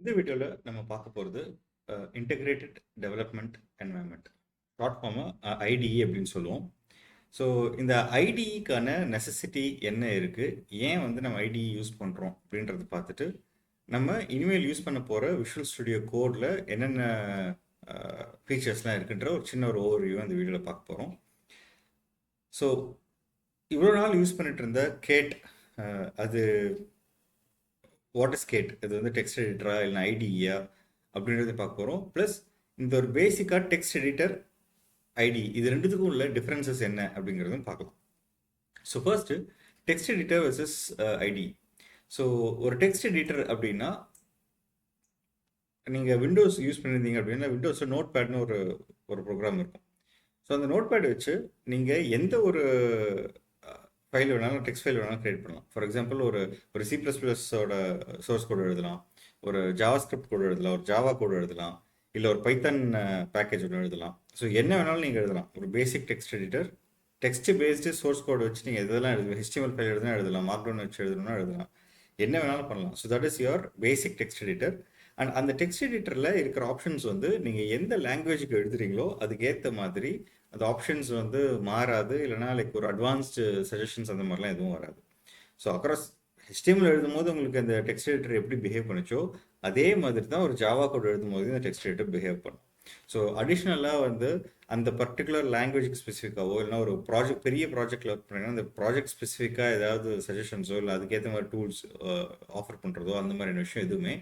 இந்த வீடியோவில் நம்ம பார்க்க போகிறது integrated development environment, short form ITE அப்படின்னு சொல்லுவோம். ஸோ இந்த ஐடிஇக்கான நெசசிட்டி என்ன இருக்குது, ஏன் வந்து நம்ம ஐடிஇ யூஸ் பண்ணுறோம் அப்படின்றத பார்த்துட்டு நம்ம இனிமேல் யூஸ் பண்ண போகிற விஷுவல் ஸ்டுடியோ கோடில் என்னென்ன ஃபீச்சர்ஸ்லாம் இருக்குன்ற ஒரு சின்ன ஒரு ஓவர்வியூ அந்த வீடியோவில் பார்க்க போகிறோம். ஸோ இவ்வளோ நாள் யூஸ் பண்ணிட்டு இருந்த கேட், அது வாட் இஸ் கேட், இது வந்து டெக்ஸ்ட் எடிட்டரா இல்லை ஐடிஇயா அப்படின்றத பார்க்க போகிறோம். ப்ளஸ் இந்த ஒரு பேசிக்காக டெக்ஸ்ட் எடிட்டர் ஐடி இது ரெண்டுத்துக்கும் உள்ள டிஃப்ரென்சஸ் என்ன அப்படிங்கிறதும் பார்க்கலாம். So first text editor versus IDE. So ஒரு டெக்ஸ்ட் எடிட்டர் அப்படின்னா நீங்கள் விண்டோஸ் யூஸ் பண்ணியிருந்தீங்க அப்படின்னா விண்டோஸில் நோட் பேட்னு ஒரு ப்ரோக்ராம் இருக்கும். ஸோ அந்த நோட் பேட் வச்சு நீங்கள் எந்த ஒரு ஃபைல் வேணாலும், டெக்ஸ்ட் ஃபைல் வேணாலும் கிரியேட் பண்ணலாம். ஃபார் எக்ஸாம்பிள் ஒரு C++ஓட சோர்ஸ் கோடு எழுதலாம், ஒரு ஜாவா ஸ்கிரிப்ட் கோடு எழுதலாம், ஒரு ஜாவா கோடு எழுதலாம், இல்லை ஒரு பைத்தன் பேக்கேஜ் ஒன்று எழுதலாம். ஸோ என்ன வேணாலும் நீங்கள் எழுதலாம். ஒரு basic text editor, text based source code வச்சு நீங்கள் எதெல்லாம் எழுதுவீங்க, HTML ஃபைல் எழுதுனா எழுதலாம், மார்க்டவுன் வச்சு எழுதணும்னா எழுதலாம், என்ன வேணாலும் பண்ணலாம். So that is your basic text editor. And அந்த டெக்ஸ்ட் எடிட்டரில் இருக்கிற ஆப்ஷன்ஸ் வந்து நீங்கள் எந்த லாங்குவேஜுக்கு எழுதுறீங்களோ அதுக்கேற்ற மாதிரி அந்த ஆப்ஷன்ஸ் வந்து மாறாது, இல்லைனா லைக் ஒரு அட்வான்ஸ்டு சஜஷன்ஸ் அந்த மாதிரிலாம் எதுவும் வராது. ஸோ அக்ராஸ் HTML எழுதும் போது உங்களுக்கு அந்த டெக்ஸ்ட் எடிட்டர் எப்படி பிஹேவ் பண்ணுச்சோ அதே மாதிரி தான் ஒரு ஜாவா கோட் எழுதும் போது இந்த டெக்ஸ்ட் எடிட்டர் பிஹேவ் பண்ணும். ஸோ அடிஷ்னலாக வந்து அந்த பர்டிகுலர் லாங்குவேஜுக்கு ஸ்பெசிஃபிக்காவோ இல்லைனா ஒரு பெரிய ப்ராஜெக்டில் ஒர்க் பண்ணிங்கன்னா அந்த ப்ராஜெக்ட் ஸ்பெசிஃபிக்காக ஏதாவது சஜஷன்ஸோ இல்லை அதுக்கேற்ற மாதிரி டூல்ஸ் ஆஃபர் பண்ணுறதோ அந்த மாதிரியான விஷயம் எதுவுமே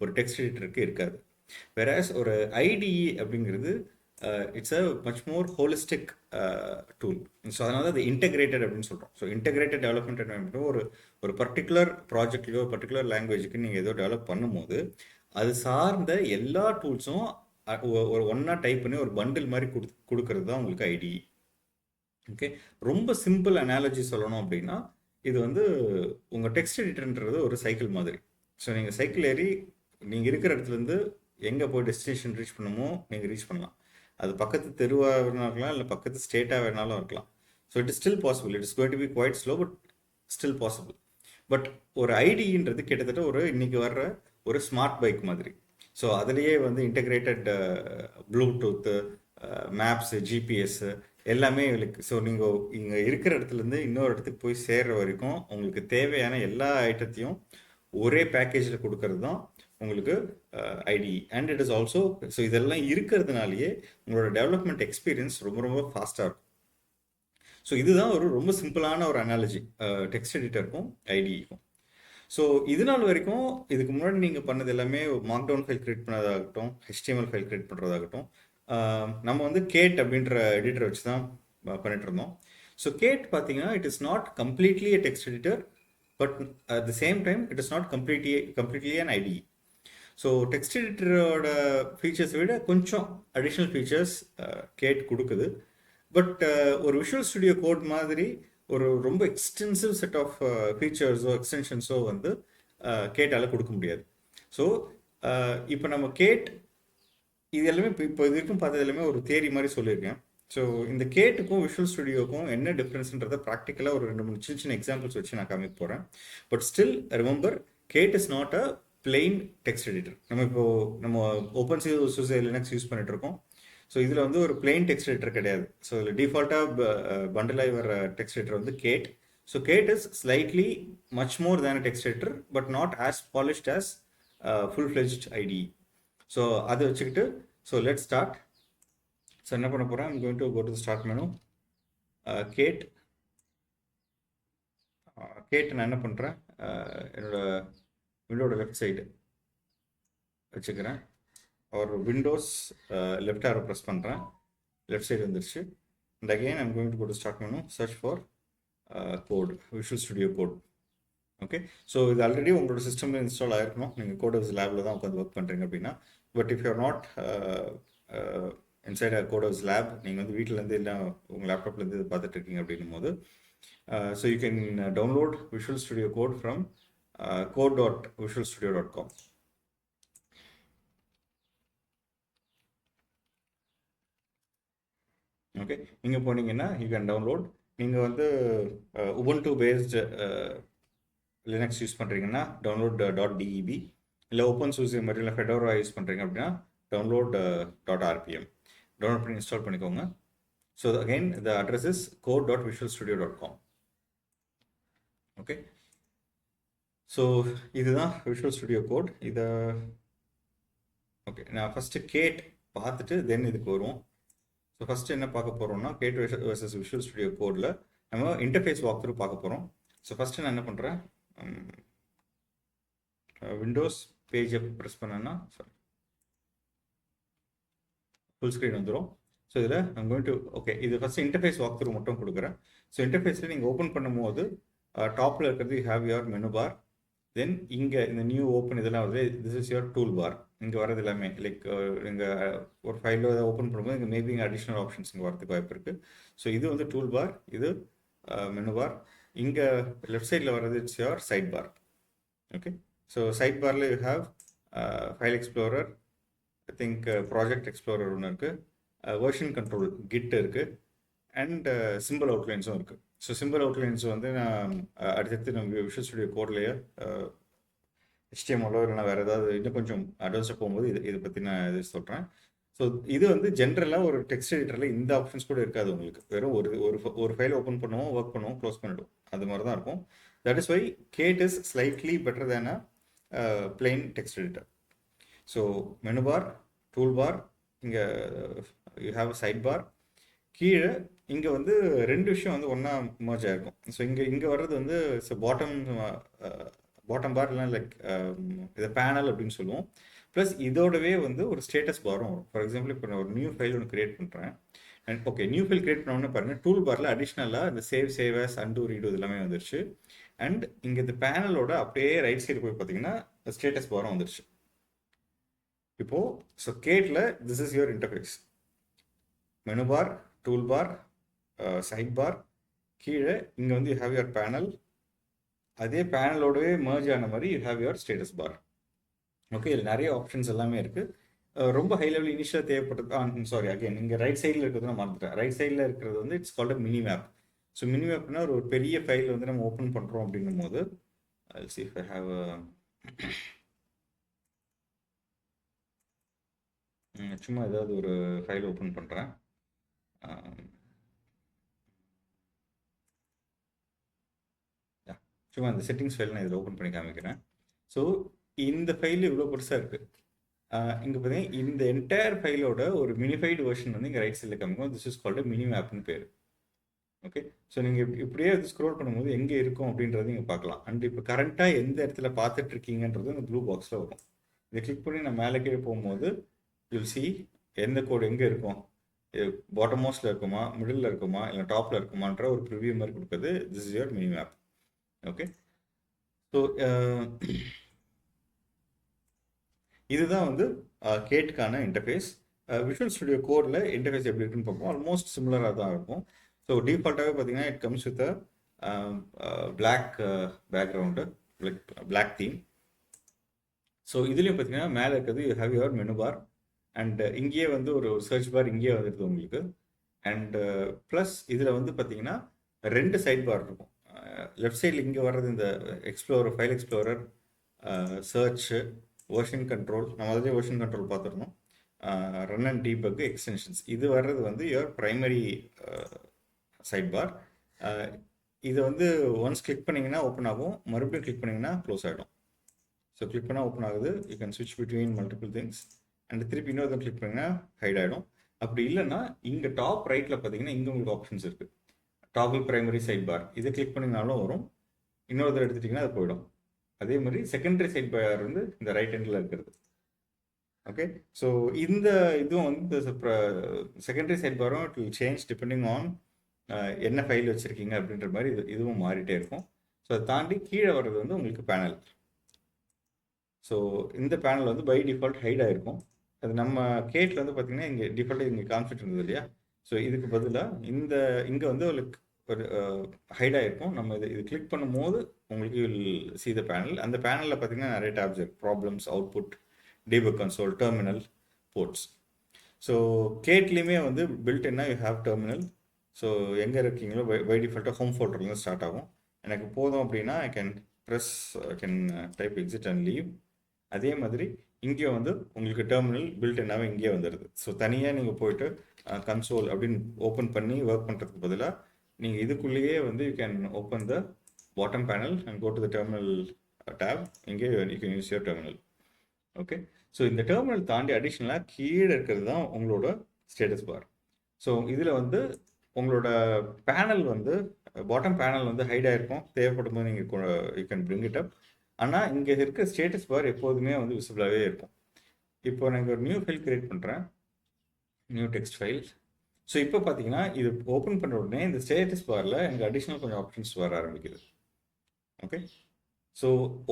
ஒரு டெக்ஸ்ட் எடிட்டருக்கு இருக்காது. வேறஸ் ஒரு ஐடிஇ அப்படிங்கிறது it's a much more holistic tool. So அதனால அது இன்டெகிரேட்டட் அப்படின்னு சொல்கிறோம். ஸோ இன்டெகிரேட்டட் டெவலப்மெண்ட் என்ன, ஒரு பர்டிகுலர் ப்ராஜெக்ட்லையோ பர்டிகுலர் லாங்குவேஜுக்கு நீங்கள் ஏதோ டெவலப் பண்ணும்போது அது சார்ந்த எல்லா டூல்ஸும் ஒரு ஒன்றா டைப் பண்ணி ஒரு பண்டில் மாதிரி கொடுக்கறது தான் உங்களுக்கு ஐடிஇ. ஓகே, ரொம்ப சிம்பிள் அனாலஜி சொல்லணும் அப்படின்னா இது வந்து உங்கள் டெக்ஸ்ட் எடிட்டர்ன்றது ஒரு சைக்கிள் மாதிரி. ஸோ நீங்கள் சைக்கிள் ஏறி நீங்கள் இருக்கிற இடத்துலேருந்து எங்கே போய் டெஸ்டினேஷன் ரீச் பண்ணுமோ நீங்கள் ரீச் பண்ணலாம். அது பக்கத்து தெருவாக வேணாலும் இருக்கலாம், இல்லை பக்கத்து ஸ்டேட்டாக வேணாலும் இருக்கலாம். So it is still possible. It is going to be quite slow but still possible. But ஒரு ஐடின்றது கிட்டத்தட்ட இன்னைக்கு வர்ற ஒரு ஸ்மார்ட் பைக் மாதிரி. ஸோ அதுலேயே வந்து இன்டெகிரேட்டட் ப்ளூடூத்து, மேப்ஸு, ஜிபிஎஸ்ஸு எல்லாமே இருக்குது. ஸோ நீங்கள் இங்கே இருக்கிற இடத்துலேருந்து இன்னொரு இடத்துக்கு போய் சேர்ற வரைக்கும் உங்களுக்கு தேவையான எல்லா ஐட்டத்தையும் ஒரே பேக்கேஜில் கொடுக்கறது தான் உங்களுக்கு IDE. And it is also, so இதெல்லாம் இருக்கிறதுனாலேயே உங்களோட டெவலப்மெண்ட் எக்ஸ்பீரியன்ஸ் ரொம்ப ரொம்ப ஃபாஸ்ட்டாக இருக்கும். ஸோ இதுதான் ரொம்ப சிம்பிளான ஒரு அனாலஜி டெக்ஸ்ட் எடிட்டருக்கும் ஐடிக்கும். ஸோ இது நாள் வரைக்கும் இதுக்கு முன்னாடி நீங்கள் பண்ணது எல்லாமே மார்க்டவுன் ஃபைல் கிரியேட் பண்ணதாகட்டும், HTML ஃபைல் கிரியேட் பண்ணுறதாகட்டும், நம்ம வந்து கேட் அப்படின்ற எடிட்டர் வச்சு தான் பண்ணிட்டு இருந்தோம். ஸோ கேட் பார்த்தீங்கன்னா it is not completely a text editor, but at the same time it is not completely an IDE. So text எடிட்டரோட ஃபீச்சர்ஸை விட கொஞ்சம் அடிஷ்னல் ஃபீச்சர்ஸ் கேட் கொடுக்குது. பட் ஒரு விஷுவல் ஸ்டுடியோ கோட் மாதிரி ரொம்ப எக்ஸ்டென்சிவ் செட் ஆஃப் ஃபீச்சர்ஸோ எக்ஸ்டென்ஷன்ஸோ வந்து கேட்டால் கொடுக்க முடியாது. ஸோ இப்போ நம்ம கேட் இது எல்லாமே இப்போ இது வரைக்கும் பார்த்தது எல்லாமே ஒரு தியரி மாதிரி சொல்லியிருக்கேன். ஸோ இந்த கேட்டுக்கும் விஷுவல் ஸ்டுடியோக்கும் என்ன டிஃப்ரென்ஸ்ன்றதை ப்ராக்டிக்கலாக ஒரு 2-3 சின்ன எக்ஸாம்பிள்ஸ் வச்சு நான் காமிக்க போகிறேன். But still remember, Kate is not a plain text editor. நம்ம ஓப்பன் சோர்ஸ் லினக்ஸ் யூஸ் பண்ணிட்டு இருக்கோம். ஸோ இதில் வந்து ஒரு பிளெயின் டெக்ஸ்ட் எடிட்டர் கிடையாது. ஸோ இதில் டிஃபால்ட்டாக பண்டிலாகி வர டெக்ஸ்ட் எடிட்டர் வந்து Kate. So Kate is slightly much more than a text editor, but not as polished as full fledged IDE. So அதை வச்சுக்கிட்டு ஸோ லெட் ஸ்டார்ட். ஸோ என்ன பண்ண போகிறேன், I'm going to go to start menu, Kate. நான் என்ன பண்ணுறேன், என்னோட விண்டோட லெஃப்ட் சைடு வச்சுக்கிறேன். ஒரு விண்டோஸ் லெஃப்ட் ஆரோ ப்ரெஸ் பண்ணுறேன், லெஃப்ட் சைடு வந்துருச்சு. And again I'm going to go to start menu, search for code, Visual Studio code. Okay, so இது ஆல்ரெடி உங்களோட சிஸ்டமில் இன்ஸ்டால் ஆகிருக்கணும். நீங்கள் கோடர்ஸ் லேபில் தான் உட்காந்து ஒர்க் பண்ணுறீங்க அப்படின்னா. But if you're not inside a coders lab, நீங்கள் வந்து வீட்டிலேருந்து இல்லை உங்கள் லேப்டாப்லேருந்து இது பார்த்துட்டு இருக்கீங்க அப்படின்னும் போது, so you can download Visual Studio code from code.visualstudio.com. Okay, இங்கே போனீங்கன்னா யூ கேன் டவுன்லோட். நீங்கள் வந்து உபுண்டு பேஸ்டு லினக்ஸ் யூஸ் பண்ணுறீங்கன்னா டவுன்லோட் .deb, இல்லை ஓப்பன் சோர்ஸ் மாதிரி இல்லை ஃபெடோரா யூஸ் பண்ணுறீங்க அப்படின்னா டவுன்லோட் .rpm டவுன்லோட் பண்ணி இன்ஸ்டால் பண்ணிக்கோங்க. So again the address is code.visualstudio.com. Okay, so இதுதான் விஷுவல் ஸ்டுடியோ கோட். இதை ஓகே, நான் ஃபஸ்ட்டு கேட் பார்த்துட்டு தென் இதுக்கு வருவோம். ஸோ ஃபஸ்ட்டு என்ன பார்க்க போகிறோம்னா கேட் வர்சஸ் விஷுவல் ஸ்டுடியோ கோடில் நம்ம இன்டர்ஃபேஸ் வாக் த்ரூ பார்க்க போகிறோம். ஸோ ஃபஸ்ட்டு நான் என்ன பண்ணுறேன், விண்டோஸ் பேஜை ப்ரெஸ் பண்ணேன்னா ஃபுல் ஸ்க்ரீன் வந்துடும். ஸோ இதில் ஐம் கோயிங் டு ஓகே, இது ஃபஸ்ட்டு இன்டர்ஃபேஸ் வாக் த்ரூ மட்டும் கொடுக்குறேன். ஸோ இன்டர்ஃபேஸில் நீங்கள் ஓப்பன் பண்ணும்போது டாப்பில் இருக்கிறது you have your menu bar. Then இங்கே இந்த நியூ ஓப்பன் இதெல்லாம் வருது, this is your tool bar. இங்கே வரது எல்லாமே லைக் நீங்கள் ஒரு ஃபைலில் ஏதாவது ஓப்பன் பண்ணும்போது இங்கே மேபி இங்கே அடிஷ்னல் ஆப்ஷன்ஸ் இங்கே வரதுக்கு வாய்ப்பு இருக்குது. ஸோ இது வந்து டூல் பார், இது மெனு பார். இங்கே லெஃப்ட் சைடில் வர்றது it's your side bar. Okay, so side பாரில் you have file explorer, I think project explorer ஒன்று இருக்குது, வெர்ஷன் கண்ட்ரோல் கிட் இருக்குது, அண்ட் சிம்பிள் அவுட்லைன்ஸும் இருக்குது. ஸோ சிம்பிள் அவுட்லைன்ஸ் வந்து நான் அடுத்தடுத்து நம்ம விஷுவல் ஸ்டுடியோ கோட்லேயே HTML இல்லைனா வேறு ஏதாவது இன்னும் கொஞ்சம் அட்வான்ஸாக போகும்போது இதை பற்றி நான் இது சொல்கிறேன். ஸோ இது வந்து ஜென்ரலாக ஒரு டெக்ஸ்ட் எடிட்டரில் இந்த ஆப்ஷன்ஸ் கூட இருக்காது உங்களுக்கு. வெறும் ஒரு ஃபைல் ஓப்பன் பண்ணுவோம், ஒர்க் பண்ணுவோம், க்ளோஸ் பண்ணிவிடும், அது மாதிரி தான் இருக்கும். That is why Kate is slightly better than a plain text editor. So menu bar, tool bar, இங்கே you have a side bar, கீழே இங்கே வந்து ரெண்டு விஷயம் வந்து ஒன்றா மர்ஜ் ஆகிருக்கும். ஸோ இங்கே வர்றது வந்து பாட்டம் பார் இல்லைனா லைக் இதை பேனல் அப்படின்னு சொல்லுவோம். ப்ளஸ் இதோடவே வந்து ஒரு ஸ்டேட்டஸ் பாரும் வரும். ஃபார் எக்ஸாம்பிள் இப்போ நான் ஒரு நியூ ஃபைல் ஒன்று க்ரியேட் பண்ணுறேன். And okay, new file create பண்ணோன்னு பாருங்கள், டூல் பாரில் அடிஷ்னலாக இந்த சேவ் அஸ், அண்டு, ரீடு எல்லாமே வந்துருச்சு. அண்ட் இங்கே இந்த பேனலோட அப்படியே ரைட் சைடு போய் பார்த்தீங்கன்னா ஸ்டேட்டஸ் பாரும் வந்துருச்சு. இப்போது ஸோ கேட்டில் this is your interface. Menu bar, tool bar, side bar, கீழே இங்கே வந்து யூ ஹேவ் யுவர் பேனல், அதே பேனலோடவே மர்ஜ் ஆன மாதிரி you have your status bar. Okay, இதில் நிறைய ஆப்ஷன்ஸ் எல்லாமே இருக்குது. ரொம்ப ஹை லெவல் இனிஷியலாக தேவைப்பட்டது. சாரி, அகைன் இங்கே ரைட் சைடில் இருக்கிறது நான் மறந்துட்டேன். ரைட் சைடில் இருக்கிறது வந்து it's called a mini map. So mini மேப்னா ஒரு பெரிய ஃபைல் வந்து நம்ம ஓப்பன் பண்ணுறோம் அப்படின்னும் போது I'll see if I have சும்மா ஏதாவது ஒரு ஃபைல் ஓப்பன் பண்ணுறேன். சும்மா அந்த செட்டிங்ஸ் ஃபைல் நான் இதில் ஓப்பன் பண்ணி காமிக்கிறேன். ஸோ இந்த ஃபைல் இவ்வளோ பெருசாக இருக்குது. இங்கே பார்த்தீங்கன்னா இந்த என்டையர் ஃபைலோட ஒரு மினிஃபைடு வெர்ஷன் வந்து இங்கே ரைட் சைடில் காமிக்கும். திஸ் இஸ் கால்டு மினி மேப்னு பேர். ஓகே, ஸோ நீங்கள் இப்படியே அது ஸ்க்ரோல் பண்ணும்போது எங்கே இருக்கும் அப்படின்றது நீங்கள் பார்க்கலாம். அண்ட் இப்போ கரண்ட்டாக எந்த இடத்துல பார்த்துட்டு இருக்கீங்கன்றது அந்த ப்ளூ பாக்ஸில் வரும். இதை கிளிக் பண்ணி நான் மேலே கீழே போகும்போது யூல் சி எந்த கோடு எங்கே இருக்கும், பாட்டம் மோஸ்ட்டில் இருக்குமா, மிடில் இருக்குமா, இல்லை டாப்பில் இருக்குமான்ற ஒரு ப்ரிவியூ மாதிரி கொடுக்குறது. This is your mini map. Okay, so இதுதான் வந்து கேட்டுக்கான இன்டர்ஃபேஸ். விஷுவல் ஸ்டுடியோ கோடில் இன்டர்ஃபேஸ் எப்படி இருக்குன்னு பார்ப்போம். ஆல்மோஸ்ட் சிமிலராக தான் இருக்கும். ஸோ டிஃபால்ட்டாகவே பார்த்தீங்கன்னா it comes with black background, like black theme. So இதுலேயும் பார்த்தீங்கன்னா மேலே இருக்கிறது you have your menu bar, and இங்கேயே வந்து ஒரு சர்ச் பார் இங்கேயே வந்துடுது உங்களுக்கு. அண்ட் ப்ளஸ் இதில் வந்து பார்த்தீங்கன்னா ரெண்டு சைட் பார் இருக்கும். லெஃப்ட் சைடில் இங்கே வர்றது இந்த explorer, file explorer, church, version control, நம்ம அதிலே வெர்ஷன் கண்ட்ரோல் பார்த்துருந்தோம், ரன் அண்ட் டீபக், எக்ஸ்டென்ஷன்ஸ். இது வர்றது வந்து யுவர் ப்ரைமரி சைட் பார். இது வந்து ஒன்ஸ் கிளிக் பண்ணிங்கன்னா ஓப்பன் ஆகும், மறுபடியும் கிளிக் பண்ணிங்கன்னா க்ளோஸ் ஆகிடும். ஸோ கிளிக் பண்ணால் ஓப்பன் ஆகுது, யூ கேன் ஸ்விட்ச் பிட்வீன் மல்டிபிள் திங்ஸ். அண்ட் திருப்பி இன்னொரு கிளிக் பண்ணிங்கன்னா ஹைட் ஆகிடும். அப்படி இல்லைன்னா இங்கே டாப் ரைட்டில் பார்த்தீங்கன்னா இங்கே உங்களுக்கு ஆப்ஷன்ஸ் இருக்குது. டாபிள் பிரைமரி சைட் பார், இதை கிளிக் பண்ணிங்கனாலும் வரும். இன்னொரு தடவை எடுத்துட்டிங்கன்னா அது போயிடும். அதே மாதிரி செகண்டரி சைட் பார் வந்து இந்த ரைட் ஹேண்டில் இருக்கிறது. ஓகே, ஸோ இந்த இதுவும் வந்து செகண்டரி சைட் பாரும் it will change depending on என்ன ஃபைல் வச்சுருக்கீங்க அப்படின்ற மாதிரி இதுவும் மாறிட்டே இருக்கும். ஸோ அதை தாண்டி கீழே வர்றது வந்து உங்களுக்கு பேனல். ஸோ இந்த பேனல் வந்து பை டிஃபால்ட் ஹைட் ஆகிருக்கும். அது நம்ம கேட்டில் வந்து பார்த்திங்கன்னா இங்கே டிஃபால்ட்டாக இங்கே கான்ஃபிளிக்ட் இருந்தது இல்லையா. ஸோ இதுக்கு பதிலாக இங்கே வந்து ஒரு ஹைடாக இருக்கும். நம்ம இது கிளிக் பண்ணும்போது உங்களுக்கு வில் see the பேனல். அந்த பேனலில் பார்த்தீங்கன்னா நிறைய டேப்ஸ் இருக்குது. Problems, output, debug console, terminal, ports. So கேட்லேயுமே வந்து பில்ட் என்ன யூ ஹேவ் டெர்மினல். ஸோ எங்கே இருக்கீங்களோ பை டிஃபால்ட்டாக ஹோம் ஃபோல்டர்லேருந்து ஸ்டார்ட் ஆகும். எனக்கு போதும் அப்படின்னா I can type exit and leave. அதே மாதிரி இங்கேயும் வந்து உங்களுக்கு டெர்மினல் பில்ட்னாவே இங்கேயே வந்துடுது. ஸோ தனியாக நீங்கள் போயிட்டு கன்சோல் அப்படின்னு ஓப்பன் பண்ணி ஒர்க் பண்ணுறதுக்கு பதிலாக நீங்கள் இதுக்குள்ளேயே வந்து you can open the bottom panel and go to the terminal tab. இங்கே you can use your terminal. Okay, so இந்த டெர்மினல் தாண்டி அடிஷ்னலாக கீழே இருக்கிறது தான் உங்களோட ஸ்டேட்டஸ் பார். ஸோ இதில் வந்து உங்களோட பேனல் வந்து பாட்டம் பேனல் வந்து ஹைட் ஆகிருக்கும், தேவைப்படும் போது நீங்கள் you can bring it up. ஆனால் இங்கே இருக்க ஸ்டேட்டஸ் பார் எப்போதுமே வந்து விசிபிளாகவே இருக்கும். இப்போ நான் ஒரு நியூ ஃபைல் கிரியேட் பண்ணுறேன், நியூ டெக்ஸ்ட் ஃபைல். ஸோ இப்போ பார்த்தீங்கன்னா இது ஓப்பன் பண்ண உடனே இந்த ஸ்டேட்டஸ் பாரில் எனக்கு அடிஷ்னல் கொஞ்சம் ஆப்ஷன்ஸ் வர ஆரம்பிக்குது. ஓகே, ஸோ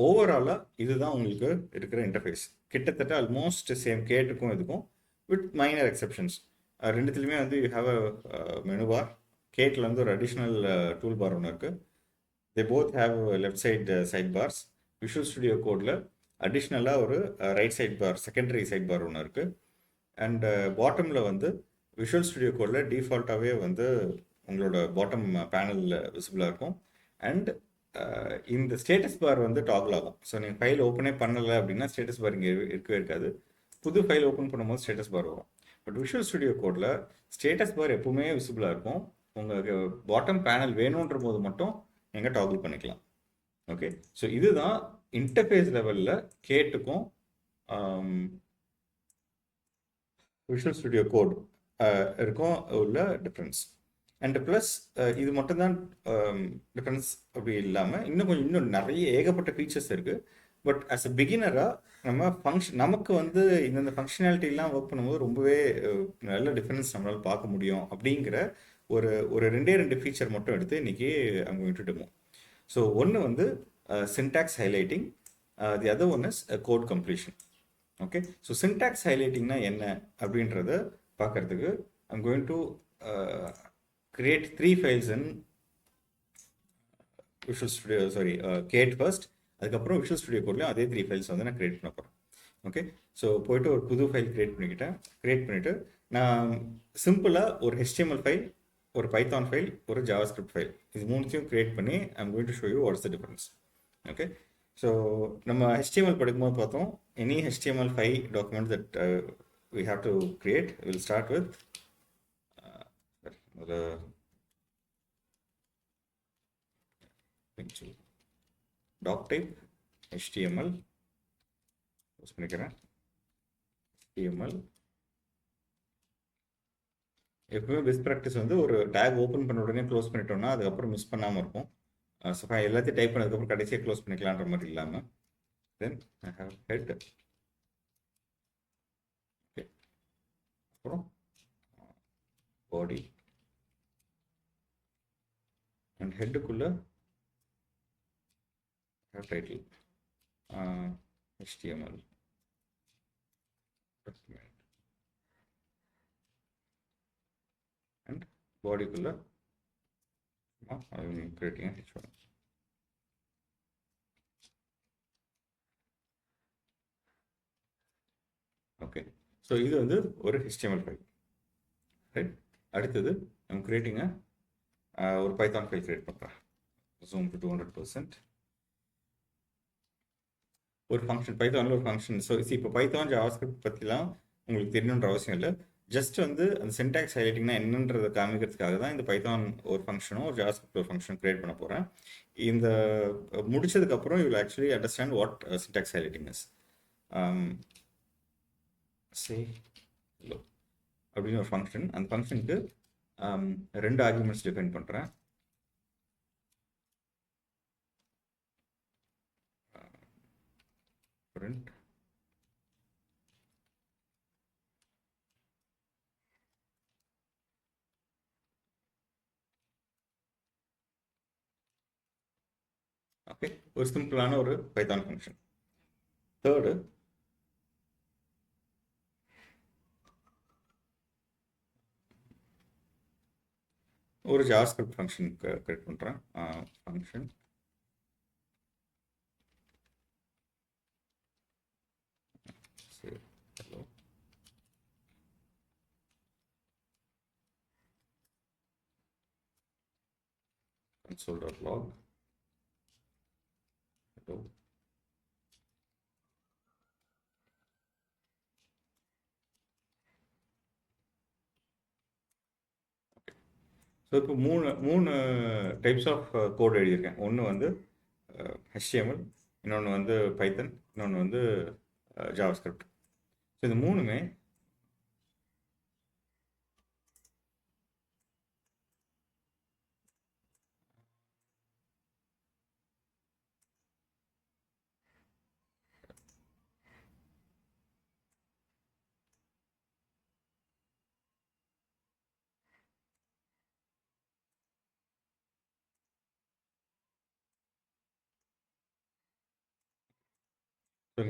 ஓவராலாக இதுதான் உங்களுக்கு இருக்கிற இன்டர்ஃபேஸ். கிட்டத்தட்ட ஆல்மோஸ்ட் சேம் கேட்டுக்கும் இதுக்கும், வித் மைனர் எக்ஸப்ஷன்ஸ். ரெண்டுத்துலையுமே வந்து you have a menu bar. கேட்டில் வந்து ஒரு அடிஷ்னல் டூல் பார் ஒன்று இருக்குது. They both have left side bars. Visual Studio கோடில் அடிஷ்னலாக ஒரு right side bar, secondary side bar ஒன்று இருக்குது. அண்ட் பாட்டமில் வந்து விஷுவல் ஸ்டுடியோ கோடில் டிஃபால்ட்டாகவே வந்து உங்களோட பாட்டம் பேனலில் விசிபிளாக இருக்கும். அண்ட் இந்த ஸ்டேட்டஸ் பார் வந்து டாகிள் ஆகும். ஸோ நீங்கள் ஃபைல் ஓப்பனே பண்ணலை அப்படின்னா ஸ்டேட்டஸ் பார் இங்கே இருக்கவே இருக்காது. புது ஃபைல் ஓப்பன் பண்ணும்போது ஸ்டேட்டஸ் பார் வரும். பட் விஷுவல் ஸ்டுடியோ கோடில் ஸ்டேட்டஸ் பார் எப்பவுமே விசிபிளாக இருக்கும். உங்களுக்கு பாட்டம் பேனல் வேணுன்ற போது மட்டும் நீங்கள் டாகிள் பண்ணிக்கலாம். ஓகே, ஸோ இதுதான் இன்டர்ஃபேஸ் லெவலில் கேட்டுக்கும் விஷுவல் ஸ்டுடியோ கோட் இருக்கும் உள்ள டிஃப்ரென்ஸ். அண்ட் ப்ளஸ் இது மட்டும்தான் டிஃப்ரென்ஸ் அப்படி இல்லாமல் இன்னும் நிறைய ஏகப்பட்ட ஃபீச்சர்ஸ் இருக்குது. பட் ஆஸ் அ பிகினராக நம்ம நமக்கு வந்து இந்தந்த ஃபங்க்ஷனாலிட்டிலாம் ஒர்க் பண்ணும்போது ரொம்பவே நல்ல டிஃப்ரென்ஸ் நம்மளால் பார்க்க முடியும் அப்படிங்கிற ஒரு ரெண்டு ஃபீச்சர் மட்டும் எடுத்து இன்றைக்கி அவங்க விட்டுட்டோமோ. ஸோ ஒன்று வந்து syntax highlighting, the other one is code completion. Okay, so syntax ஹைலைட்டிங்னா என்ன அப்படின்றத பார்க்கறதுக்கு I'm going to create 3 files in Visual Studio, Kate first. அதுக்கப்புறம் விஷுவல் ஸ்டுடியோ கோட்லையும் அதே 3 ஃபைல்ஸ் வந்து நான் கிரியேட் பண்ண போகிறேன். ஓகே, ஸோ போய்ட்டு ஒரு புது ஃபைல் கிரியேட் பண்ணிவிட்டு நான் சிம்பிளாக ஒரு HTML ஃபைல், ஒரு பைத்தான் ஃபைல், ஒரு ஜாவாஸ்கிரிப்ட் ஃபைல், இது மூணுத்தையும் கிரியேட் பண்ணி I'm going to show you what's the difference. Okay, so நம்ம HTML படிக்கும்போது பார்த்தோம், any HTML5 document that we have to create, we'll start with doc type HTML use பண்ணிக்கிறேன். HTML எப்பவுமே best practice வந்து ஒரு டேக் ஓப்பன் பண்ண உடனே close பண்ணிட்டோம்னா அதுக்கப்புறம் மிஸ் பண்ணாமல் இருக்கும். ஸோ எல்லாத்தையும் டைப் பண்ணதுக்கப்புறம் கடைசியாக க்ளோஸ் பண்ணிக்கலான்ற மாதிரி இல்லாமல். Then I have head. Okay, அப்புறம் பாடி அண்ட் ஹெட்டுக்குள்ளே டைட்டில் HTML document and bodyக்குள்ள I'm creating a H1. Okay, so இது வந்து ஒரு HTML ஃபைல். ரைட், அடுத்தது I'm creating ஒரு பைத்தான் ஃபைல் கிரியேட் பண்ணுறேன். zoom to 200%. ஒரு ஃபங்க்ஷன், பைத்தானில் ஒரு ஃபங்க்ஷன். ஸோ இப்போ பைத்தான் ஜாவாஸ்கிரிப்ட் பற்றிலாம் உங்களுக்கு தெரியணுன்ற அவசியம் இல்லை. ஜஸ்ட் வந்து அந்த சின்டாக்ஸ் ஹைலைட்டிங்னா என்னன்றதை காமிக்கிறதுக்காக தான் இந்த பைத்தான் ஒரு ஃபங்க்ஷனும் ஒரு ஜாவாஸ்கிரிப்ட் ஒரு ஃபங்க்ஷன் கிரியேட் பண்ண போகிறேன். இந்த முடிச்சதுக்கப்புறம் you will actually understand what syntax highlighting is. Hello அப்படின்னு ஒரு ஃபங்க்ஷன், அந்த ஃபங்க்ஷனுக்கு 2 ஆர்குமெண்ட்ஸ் டிஃபைன் பண்ணுறேன். print ஓகே, ஒரு சிம்பிளான ஒரு பைத்தான் ஃபங்க்ஷன். தேர்டு ஒரு ஜாவாஸ்கிரிப்ட் ஃபங்க்ஷன் கிரியேட் பண்ணுறேன். Function hello console.log hello so இப்போ மூணு டைப்ஸ் ஆஃப் கோட் எழுதியிருக்கேன். ஒன்று வந்து HTML, இன்னொன்று வந்து பைத்தன், இன்னொன்று வந்து ஜாவாஸ்கிரிப்ட். ஸோ இது மூணுமே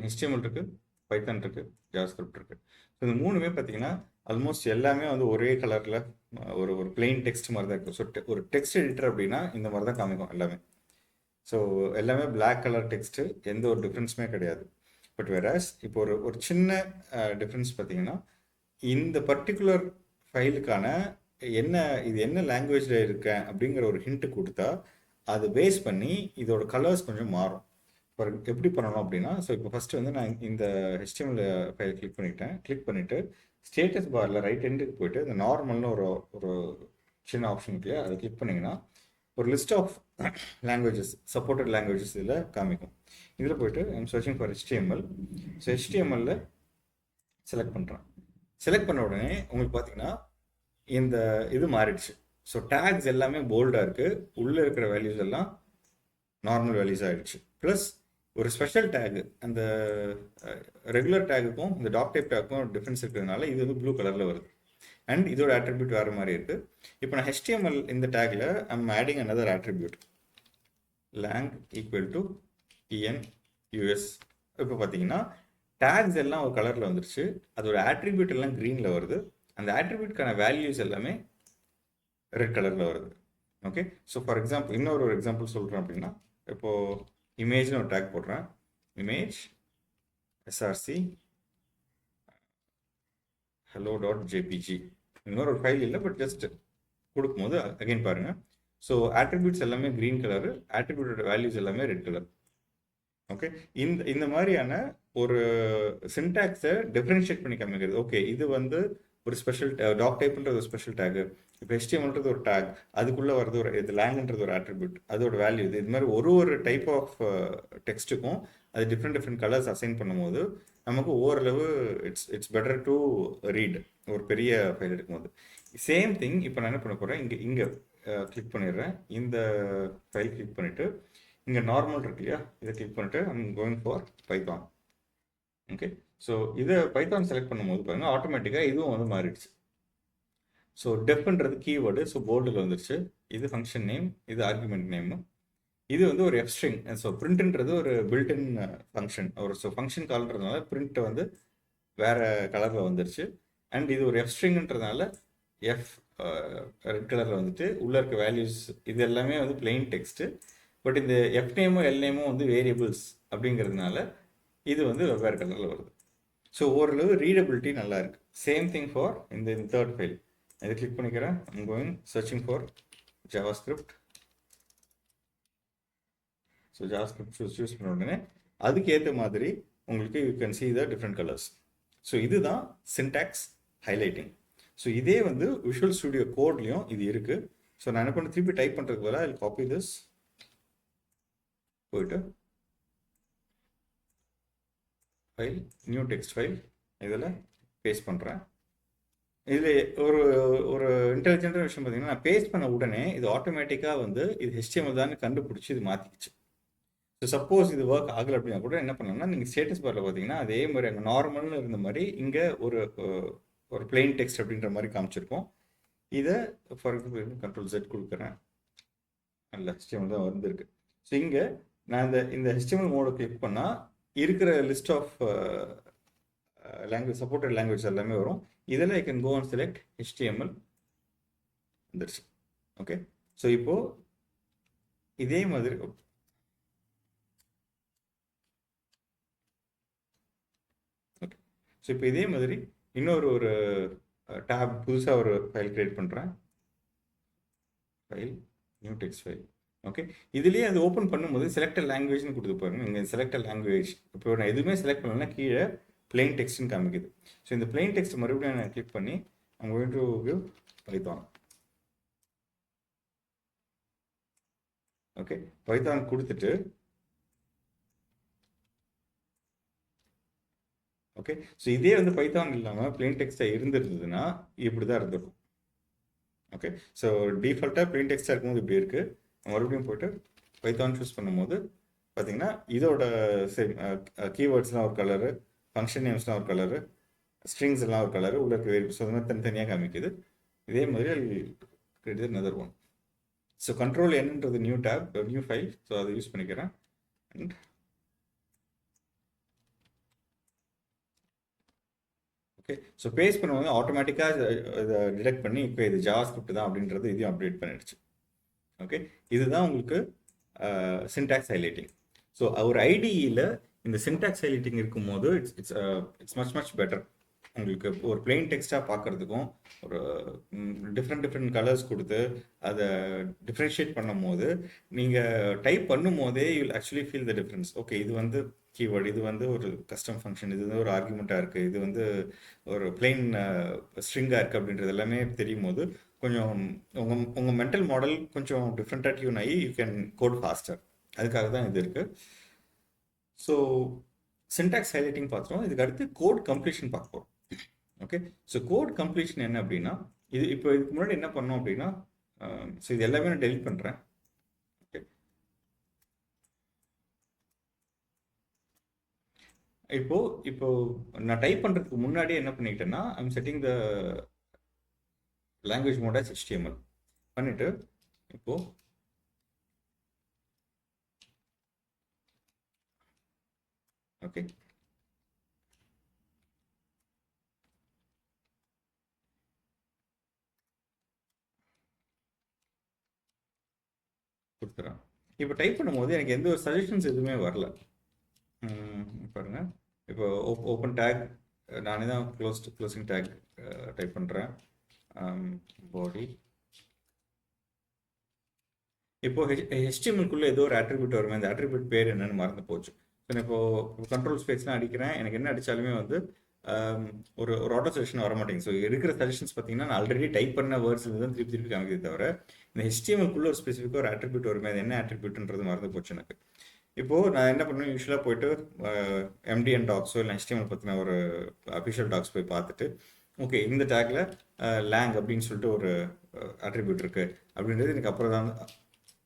HTML இருக்குது, பைத்தன் இருக்குது, ஜாவாஸ்கிரிப்ட் இருக்குது. ஸோ இந்த மூணுமே பார்த்தீங்கன்னா ஆல்மோஸ்ட் எல்லாமே வந்து ஒரே கலரில் ஒரு ஒரு பிளெயின் டெக்ஸ்ட் மாதிரி தான் இருக்குது. ஸோ ஒரு டெக்ஸ்ட் எடிட்டர் அப்படின்னா இந்த மாதிரி தான் காமிக்கும் எல்லாமே. ஸோ எல்லாமே பிளாக் கலர் டெக்ஸ்ட்டு, எந்த ஒரு டிஃப்ரென்ஸுமே கிடையாது. பட் வேறாஸ் இப்போ ஒரு ஒரு சின்ன டிஃப்ரென்ஸ் பார்த்தீங்கன்னா, இந்த பர்டிகுலர் ஃபைலுக்கான என்ன இது என்ன லாங்குவேஜில் இருக்கேன் அப்படிங்கிற ஒரு ஹிண்ட்டு கொடுத்தா அதை பேஸ் பண்ணி இதோட கலர்ஸ் கொஞ்சம் மாறும். ஃபார் எப்படி பண்ணணும் அப்படின்னா, ஸோ இப்போ ஃபஸ்ட்டு வந்து நான் இந்த HTML ஃபைல் கிளிக் பண்ணிவிட்டு ஸ்டேட்டஸ் பாரில் ரைட் ஹேண்டுக்கு போயிட்டு இந்த நார்மல்னு ஒரு ஒரு சின்ன ஆப்ஷன் இருக்கு, அதை கிளிக் பண்ணிங்கன்னா ஒரு list of languages, supported languages இதில் காமிக்கும். இதில் போயிட்டு I'm searching for HTML. So HTML select பண்ணுறேன். செலக்ட் பண்ண உடனே உங்களுக்கு பார்த்தீங்கன்னா இந்த இது மாறிடுச்சு. ஸோ டேக்ஸ் எல்லாமே போல்டாக இருக்குது, உள்ளே இருக்கிற வேல்யூஸ் எல்லாம் நார்மல் வேல்யூஸ் ஆகிடுச்சு. ப்ளஸ் ஒரு ஸ்பெஷல் டேகு, அந்த ரெகுலர் டேகுக்கும் இந்த டாக் டைப் டேக்குக்கும் டிஃப்ரென்ஸ் இருக்கிறதுனால இது வந்து ப்ளூ கலரில் வருது. அண்ட் இதோட ஆட்ரிபியூட் வேறு மாதிரி இருக்குது. இப்போ நான் HTML இந்த tackle I'm adding another attribute lang equal to EN US. இப்போ பார்த்தீங்கன்னா டேக்ஸ் எல்லாம் ஒரு கலரில் வந்துருச்சு, அதோட ஆட்ரிபியூட் எல்லாம் க்ரீனில் வருது, அந்த ஆட்ரிபியூட்கான வேல்யூஸ் எல்லாமே ரெட் கலரில் வருது. ஓகே, ஸோ ஃபார் எக்ஸாம்பிள் இன்னொரு எக்ஸாம்பிள் சொல்கிறேன் அப்படின்னா, இப்போது இமேஜ்னு ஒரு டேக் போடுறேன், இமேஜ் src hello.jpg. இன்னொரு ஃபைல் இல்லை, பட் ஜஸ்ட் கொடுக்கும்போது அகைன் பாருங்கள். ஸோ ஆட்ரிபியூட்ஸ் எல்லாமே க்ரீன் கலரு, ஆட்ரிபியூட்டோட வேல்யூஸ் எல்லாமே ரெட் கலர். ஓகே, இந்த மாதிரியான ஒரு சின்டாக்ஸை டிஃப்ரென்ஷியேட் பண்ணி காமிக்கிறது. ஓகே, இது வந்து ஒரு ஸ்பெஷல் டாக் டைப்ன்றது ஒரு ஸ்பெஷல் டேகு, இப்போ HTMLன்றது ஒரு டேக், அதுக்குள்ளே வரது ஒரு இது லேங்குன்றது ஒரு ஆட்ரிபியூட், அதோட வேல்யூ இது மாதிரி ஒரு டைப் ஆஃப் டெக்ஸ்ட்டுக்கும் அது டிஃப்ரெண்ட் கலர்ஸ் அசைன் பண்ணும்போது நமக்கு ஓரளவு இட்ஸ் பெட்டர் டு ரீட் ஒரு பெரிய ஃபைல் எடுக்கும்போது. சேம் திங் இப்போ நான் என்ன பண்ண போகிறேன், இங்கே கிளிக் பண்ணிடுறேன், இந்த ஃபைல் கிளிக் பண்ணிவிட்டு இங்கே நார்மல் இருக்கு இல்லையா, இதை கிளிக் பண்ணிவிட்டு I'm going for Python. Okay, so இதை பைத்தான் செலக்ட் பண்ணும்போது பாருங்கள் ஆட்டோமேட்டிக்காக இதுவும் வந்து மாறிடுச்சு. ஸோ டெஃப்ன்றது கீவேர்டு, ஸோ போர்டில் வந்துருச்சு. இது ஃபங்க்ஷன் நேம், இது ஆர்குமெண்ட் நேமு, இது வந்து ஒரு எஃப்ஸ்ட்ரிங். ஸோ பிரிண்ட்ன்றது ஒரு பில்டின் ஃபங்க்ஷன், ஒரு ஸோ ஃபங்க்ஷன் கால்ன்றதுனால பிரிண்ட் வந்து வேறு கலரில் வந்துருச்சு. அண்ட் இது ஒரு எஃப்ஸ்ட்ரிங்ன்றதுனால எஃப் ரெட் கலரில் வந்துட்டு உள்ளே இருக்க வேல்யூஸ் இது எல்லாமே வந்து பிளெயின் டெக்ஸ்ட்டு. பட் இந்த எஃப் நேமும் எல் நேமும் வந்து வேரியபிள்ஸ் அப்படிங்கிறதுனால இது வந்து வெவ்வேறு கலரில் வருது. ஸோ ஓரளவு ரீடபிலிட்டி நல்லா இருக்குது. சேம் திங் ஃபார் இந்த தேர்ட் ஃபைல், இதை கிளிக் பண்ணிக்கிறேன், I'm going searching for JavaScript. So JavaScript choose பண்ண உடனே அதுக்கு ஏற்ற மாதிரி உங்களுக்கு you can see the different colors. So இதுதான் சின்டாக்ஸ் ஹைலைட்டிங். ஸோ இதே வந்து விஷுவல் ஸ்டுடியோ கோட்லேயும் இது இருக்குது. ஸோ நான் என்ன பண்ண திருப்பி டைப் பண்ணுறதுக்கு பதிலாக ஐ காப்பி திஸ், போயிட்டு ஃபைல் நியூ டெக்ஸ்ட் ஃபைல் இதில் பேஸ்ட் பண்ணுறேன். இதில் ஒரு ஒரு இன்டெலிஜென்ட்டான விஷயம் பார்த்தீங்கன்னா, நான் பேஸ்ட் பண்ண உடனே இது ஆட்டோமேட்டிக்காக வந்து இது HTML தான் கண்டுபிடிச்சி இது மாற்றிக்கிச்சு. ஸோ சப்போஸ் இது ஒர்க் ஆகலை அப்படின்னா கூட என்ன பண்ணணும்னா, நீங்கள் ஸ்டேட்டஸ் பாரில் பார்த்தீங்கன்னா அதே மாதிரி அங்கே நார்மல்னு இருந்த மாதிரி இங்கே ஒரு பிளெயின் டெக்ஸ்ட் அப்படின்ற மாதிரி காமிச்சிருக்கோம். இதை ஃபார் எக்ஸாம்பிள் Ctrl+Z கொடுக்குறேன், இல்லை HTML தான் வந்துருக்கு. ஸோ இங்கே நான் இந்த HTML மோடை கிளிக் பண்ணால் இருக்கிற list of language, supported language எல்லாமே வரும். இதில் I can go and select HTML வந்துருச்சு. ஓகே, ஸோ இப்போது இதே மாதிரி ஓகே, ஸோ இப்போ இதே மாதிரி இன்னொரு டேப் புதுசாக ஒரு ஃபைல் க்ரியேட் பண்ணுறேன், file new text file. Okay, இதுலேயே அது ஓப்பன் பண்ணும்போது செலக்டட் லாங்குவேஜ்னு கொடுத்து பாருங்க. இங்கே செலக்டட் லாங்குவேஜ் இப்போ நான் எதுவுமே செலக்ட் பண்ணலன்னா கீழே பிளெயின் டெக்ஸ்ட்னு காமிக்குது. ஸோ இந்த பிளெயின் டெக்ஸ்ட் மறுபடியும் நான் கிளிக் பண்ணி I'm going to give Python. Okay, Python கொடுத்துட்டு ஓகே. ஸோ இதே வந்து பைத்தான் இல்லாமல் பிளெயின் டெக்ஸ்ட்டாக இருந்திருந்ததுன்னா இப்படி தான் இருந்திருக்கும். ஓகே, ஸோ டிஃபால்ட்டாக பிளெயின் டெக்ஸ்ட்டாக இருக்கும்போது இப்படி இருக்குது. மறுபடியும் போய்ட்டு பைத்தான் சூஸ் பண்ணும்போது பார்த்தீங்கன்னா இதோட சேம் கீவேர்ட்ஸ்லாம் ஒரு கலரு, ஃபங்க்ஷன் நேம்ஸ்லாம் ஒரு கலரு, ஸ்ட்ரிங்ஸ் எல்லாம் ஒரு கலரு, உள்ள இருக்க வேரியபிள்ஸ் அது மாதிரி தனித்தனியாக காமிக்குது. இதே மாதிரி create another one. So control என்னன்றது new tab, new file. So அதை யூஸ் பண்ணிக்கிறேன். அண்ட் ஓகே, ஸோ பேஸ்ட் பண்ணும்போது ஆட்டோமேட்டிக்காக இதை டிடெக்ட் பண்ணி இப்போ இது ஜாவா ஸ்கிரிப்ட் தான் அப்படின்றது இதையும் அப்டேட் பண்ணிடுச்சு. ஓகே, இதுதான் உங்களுக்கு சின்டாக்ஸ் ஹைலைட்டிங். ஸோ ஒரு ஐடியில் இந்த சின்டாக்ஸ் ஹைலைட்டிங் இருக்கும்போது இட்ஸ் மச் பெட்டர். உங்களுக்கு ஒரு பிளெயின் டெக்ஸ்ட்டாக பார்க்குறதுக்கும் ஒரு டிஃப்ரெண்ட் கலர்ஸ் கொடுத்து அதை டிஃப்ரென்ஷியேட் பண்ணும் போது நீங்கள் டைப் பண்ணும் போதே you actually feel the difference. Okay, இது வந்து கீவேர்டு, இது வந்து ஒரு கஸ்டம் ஃபங்க்ஷன், இது வந்து ஒரு ஆர்குமெண்ட்டாக இருக்குது, இது வந்து ஒரு பிளெயின் ஸ்ட்ரிங்காக இருக்குது அப்படின்றது எல்லாமே தெரியும் போது கொஞ்சம் உங்கள் மென்டல் மாடல் கொஞ்சம் டிஃப்ரெண்ட்டாக டியூன் ஆகி யூ கேன் கோட் ஃபாஸ்டர். அதுக்காக தான் இது இருக்குது. ஸோ சின்டாக்ஸ் ஹைலைட்டிங் பார்த்துருவோம். இதுக்கு அடுத்து கோட் கம்ப்ளீஷன் பார்ப்போம். ஓகே, ஸோ கோட் கம்ப்ளீஷன் என்ன அப்படின்னா, இப்போ இதுக்கு முன்னாடி என்ன பண்ணோம் அப்படின்னா, ஸோ இது எல்லாமே நான் டெலிட் பண்ணுறேன். ஓகே, இப்போ நான் டைப் பண்ணுறதுக்கு முன்னாடி என்ன பண்ணிக்கிட்டேன்னா, I'm setting the language mode as HTML பண்ணிட்டு இப்போ ஓகே, கொடுத்துறேன். இப்போ டைப் பண்ணும்போது எனக்கு எந்த ஒரு சஜஷன்ஸ் எதுவுமே வரல. பாருங்க, இப்போ ஓப்பன் டேக் நானே தான் க்ளோசிங் டேக் டைப் பண்ணுறேன். பாடி இப்போ HTML-க்குள்ளே ஏதோ ஒரு ஆட்ரிபியூட் வருமே, அந்த ஆட்ரிபியூட் பேர் என்னன்னு மறந்து போச்சு. ஸோ நான் இப்போ கண்ட்ரோல் ஸ்பேஸ்லாம் அடிக்கிறேன், எனக்கு என்ன அடித்தாலுமே வந்து ஒரு ஆட்டோ சஜஷன் வர மாட்டேங்குது. ஸோ இருக்கிற சஜஷன்ஸ் பார்த்தீங்கன்னா நான் ஆல்ரெடி டைப் பண்ண வேர்ட்ஸ் தான் திருப்பி காமிக்கிறதே தவிர இந்த HTML-க்குள்ளே ஒரு ஸ்பெசிஃபிக்காக ஒரு ஆட்ரிபியூட் வருமே, அது என்ன ஆட்ரிபியூட்ன்றது மறந்து போச்சு எனக்கு. இப்போது நான் என்ன பண்ணுவேன், யூஸ்வலாக போயிட்டு MDN டாக்ஸோ இல்லை HTML பற்றின ஒரு அஃபிஷியல் டாக்ஸ் போய் பார்த்துட்டு, ஓகே இந்த டேக்கில் லேங் அப்படின்னு சொல்லிட்டு ஒரு ஆட்ரிபியூட் இருக்குது அப்படின்றது எனக்கு அப்புறம் தான்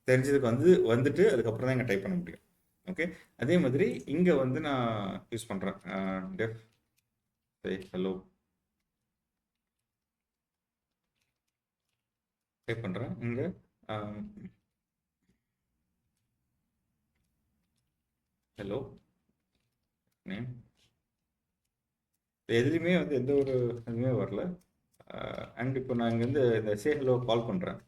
தெரிஞ்சதுக்கு வந்துட்டு அதுக்கப்புறம் தான் இங்கே டைப் பண்ண முடியும். ஓகே, அதே மாதிரி இங்கே வந்து நான் யூஸ் பண்ணுறேன் டெஃப் ஹலோ டைப் பண்ணுறேன். இங்கே ஹலோ நேம் எதுலேயுமே வந்து எந்த ஒரு இதுவுமே வரல. அண்ட் இப்போ நான் இங்கேருந்து இந்த சே ஹலோ கால் பண்ணுறேன்.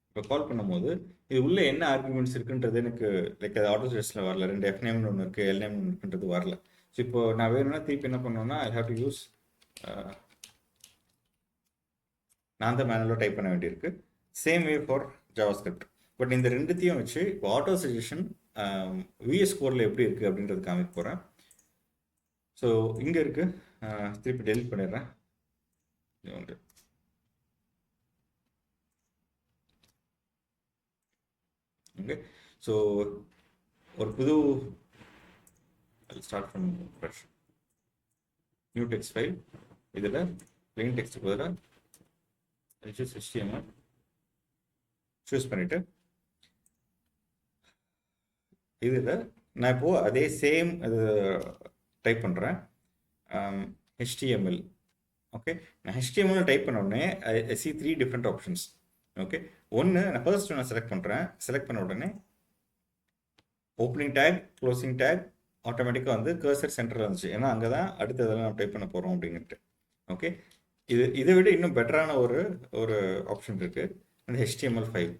இப்போ கால் பண்ணும்போது இது உள்ளே என்ன ஆர்குமெண்ட்ஸ் இருக்குன்றது எனக்கு லைக் அது ஆட்டோ சஜஸ்டில் வரல. 2 F நேம்னு ஒன்று இருக்குது, L நேம்னு இருக்குன்றது வரல. ஸோ இப்போ நான் வேணும்னா திருப்பி என்ன பண்ணுவேன்னா ஐ ஹாவ் டு யூஸ் நான் தான் மேனுவலாக டைப் பண்ண வேண்டியிருக்கு. Same way for JavaScript. But இந்த ரெண்டுத்தையும் வச்சு இப்போ ஆட்டோ சஜஷன் விஎஸ் கோடில் எப்படி இருக்குது அப்படின்றது காமிக்க போகிறேன். ஸோ இங்கே இருக்குது, திருப்பி டெலிட் பண்ணிடுறேன். ஓகே, ஸோ ஒரு புது start from fresh new text file. இதில் பிளெயின் டெக்ஸ்ட்டுக்கு பதிலாக HTML சூஸ் பண்ணிவிட்டு இதில் நான் இப்போது அதே சேம் இது டைப் பண்ணுறேன் HTML. ஓகே, நான் HTML டைப் பண்ண உடனே I see 3 different options. Okay, ஒன்று நான் ஃபர்ஸ்ட் நான் செலக்ட் பண்ணுறேன். செலக்ட் பண்ண உடனே ஓப்பனிங் டேக், க்ளோசிங் டேக் ஆட்டோமேட்டிக்காக வந்து கர்சர் சென்டரில் வந்துச்சு. ஏன்னா அங்கே தான் அடுத்ததெல்லாம் நம்ம டைப் பண்ண போகிறோம் அப்படின்ட்டு. ஓகே, இதை விட இன்னும் பெட்டரான ஒரு ஆப்ஷன் இருக்குது, அந்த HTML ஃபைல்.